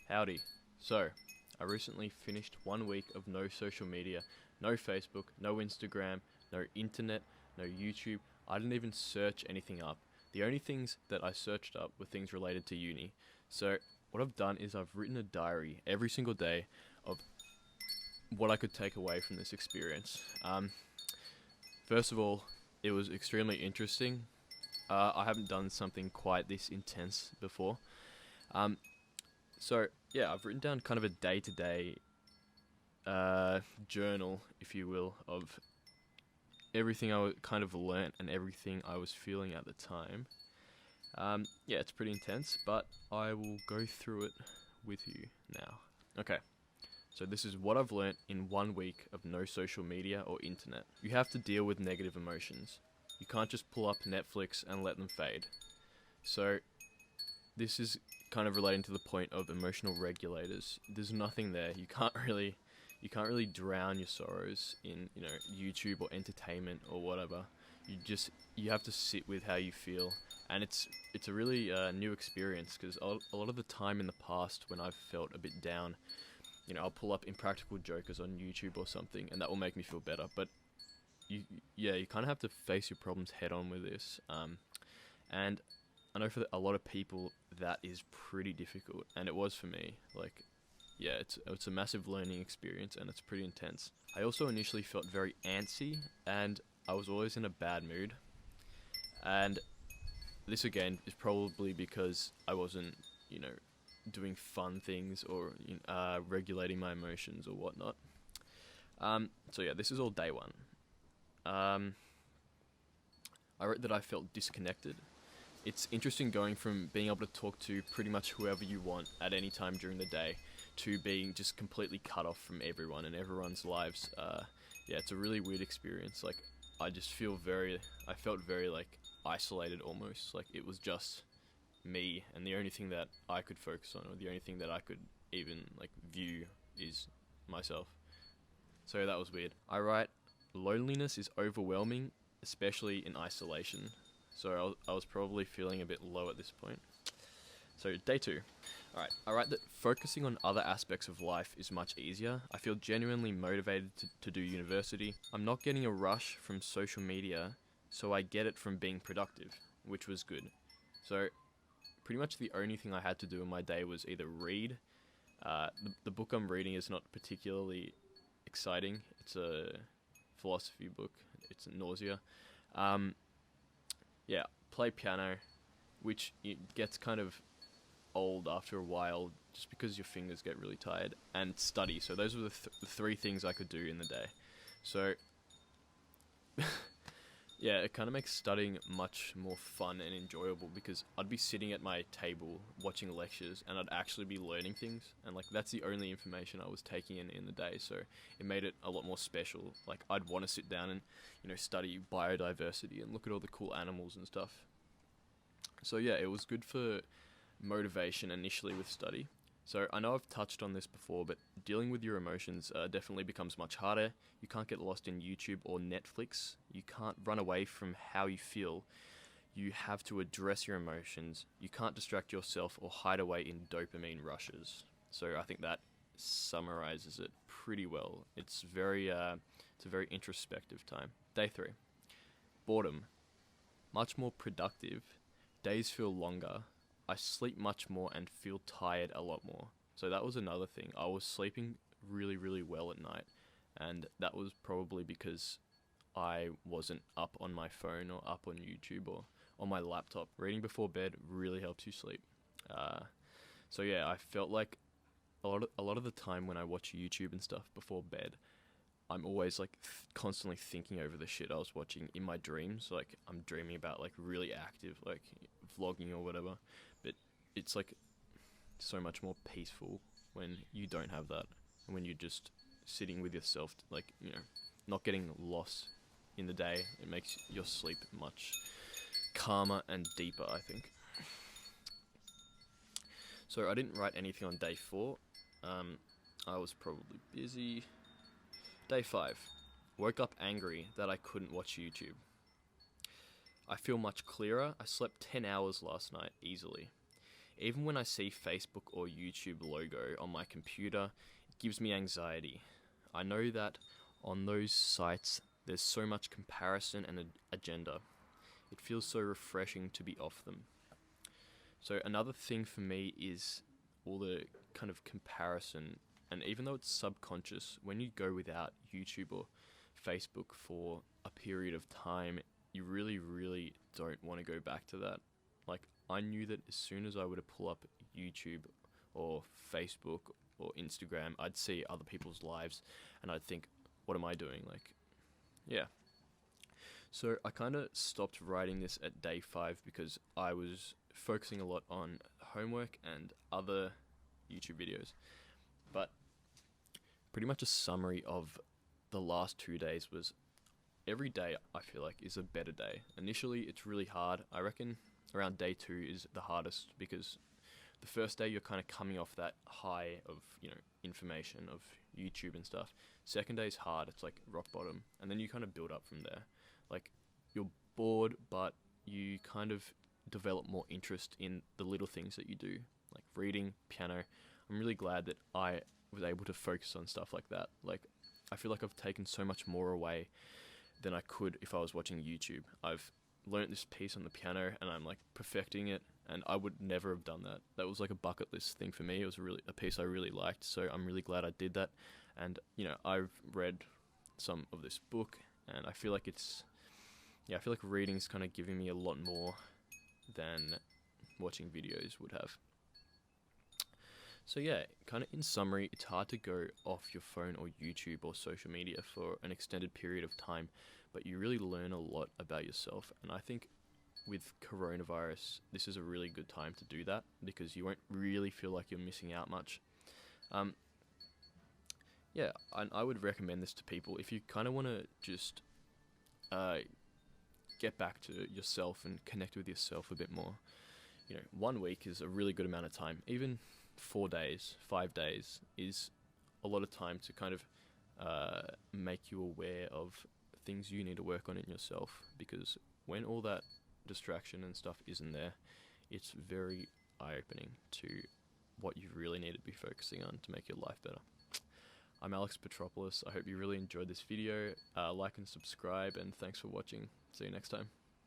Howdy. So, I recently finished 1 week of no social media, no Facebook, no Instagram, no internet, no YouTube. I didn't even search anything up. The only things that I searched up were things related to uni. So, what I've done is I've written a diary every single day of what I could take away from this experience. First of all, it was extremely interesting. I haven't done something quite this intense before. So yeah, I've written down kind of a day-to-day journal, if you will, of everything I kind of learnt and everything I was feeling at the time. Yeah, it's pretty intense, but I will go through it with you now. Okay, so this is what I've learnt in 1 week of no social media or internet. You have to deal with negative emotions. You can't just pull up Netflix and let them fade. So this is kind of relating to the point of emotional regulators. There's nothing there. You can't really drown your sorrows in, YouTube or entertainment or whatever. You have to sit with how you feel, and it's a really new experience, because a lot of the time in the past when I've felt a bit down, I'll pull up Impractical Jokers on YouTube or something, and that will make me feel better. But you kind of have to face your problems head on with this, and I know for a lot of people that is pretty difficult, and it was for me. Yeah, it's a massive learning experience, and it's pretty intense. I also initially felt very antsy, and I was always in a bad mood. And this again is probably because I wasn't, doing fun things or regulating my emotions or whatnot. So yeah, this is all day one. I wrote that I felt disconnected. It's interesting going from being able to talk to pretty much whoever you want at any time during the day to being just completely cut off from everyone and everyone's lives. Yeah, it's a really weird experience. I felt very isolated almost. It was just me, and the only thing that I could focus on, or the only thing that I could even view, is myself. So that was weird. I write, loneliness is overwhelming, especially in isolation. So I was probably feeling a bit low at this point. So day 2. Alright, I write that focusing on other aspects of life is much easier. I feel genuinely motivated to do university. I'm not getting a rush from social media, so I get it from being productive, which was good. So pretty much the only thing I had to do in my day was either read. The book I'm reading is not particularly exciting. It's a philosophy book. It's nausea. Yeah, play piano, which it gets kind of old after a while just because your fingers get really tired, and study. So those were the 3 things I could do in the day. So yeah, it kind of makes studying much more fun and enjoyable, because I'd be sitting at my table watching lectures and I'd actually be learning things, and that's the only information I was taking in the day. So it made it a lot more special. I'd want to sit down and study biodiversity and look at all the cool animals and stuff. So yeah, it was good for motivation initially with study. So I know I've touched on this before, but dealing with your emotions definitely becomes much harder. You can't get lost in YouTube or Netflix. You can't run away from how you feel. You have to address your emotions. You can't distract yourself or hide away in dopamine rushes. So I think that summarizes it pretty well. It's a very introspective time. Day 3. Boredom. Much more productive. Days feel longer. I sleep much more and feel tired a lot more. So that was another thing. I was sleeping really, really well at night, and that was probably because I wasn't up on my phone or up on YouTube or on my laptop. Reading before bed really helps you sleep. So yeah, I felt like a lot of the time when I watch YouTube and stuff before bed, I'm always constantly thinking over the shit I was watching in my dreams. I'm dreaming about really active vlogging or whatever. But it's so much more peaceful when you don't have that, and when you're just sitting with yourself, not getting lost in the day. It makes your sleep much calmer and deeper, I think. So I didn't write anything on day 4. I was probably busy. Day 5. Woke up angry that I couldn't watch YouTube. I feel much clearer. I slept 10 hours last night easily. Even when I see Facebook or YouTube logo on my computer, it gives me anxiety. I know that on those sites there's so much comparison and agenda. It feels so refreshing to be off them. So another thing for me is all the kind of comparison, and even though it's subconscious, when you go without YouTube or Facebook for a period of time, you really, really don't want to go back to that. Like, I knew that as soon as I were to pull up YouTube or Facebook or Instagram, I'd see other people's lives and I'd think, what am I doing? Like, yeah. So I kind of stopped writing this at day 5 because I was focusing a lot on homework and other YouTube videos. But pretty much a summary of the last 2 days was every day I feel like is a better day. Initially it's really hard. I reckon around day 2 is the hardest because the first day you're kind of coming off that high of, information of YouTube and stuff. Second day is hard. It's like rock bottom. And then you kind of build up from there. Like, you're bored, but you kind of develop more interest in the little things that you do, like reading, piano. I'm really glad that I was able to focus on stuff like that. Like, I feel like I've taken so much more away than I could if I was watching YouTube. I've learnt this piece on the piano and I'm like perfecting it, and I would never have done that. That was like a bucket list thing for me. It was really a piece I really liked, so I'm really glad I did that. And I've read some of this book, and I feel like I feel like reading's kind of giving me a lot more than watching videos would have. So yeah, kind of in summary, it's hard to go off your phone or YouTube or social media for an extended period of time, but you really learn a lot about yourself. And I think with coronavirus, this is a really good time to do that because you won't really feel like you're missing out much. Yeah, I would recommend this to people if you kind of want to just get back to yourself and connect with yourself a bit more. 1 week is a really good amount of time. Even 4 days, 5 days is a lot of time to kind of make you aware of things you need to work on in yourself, because when all that distraction and stuff isn't there, it's very eye-opening to what you really need to be focusing on to make your life better. I'm Alex Petropoulos. I hope you really enjoyed this video. Like and subscribe, and thanks for watching. See you next time.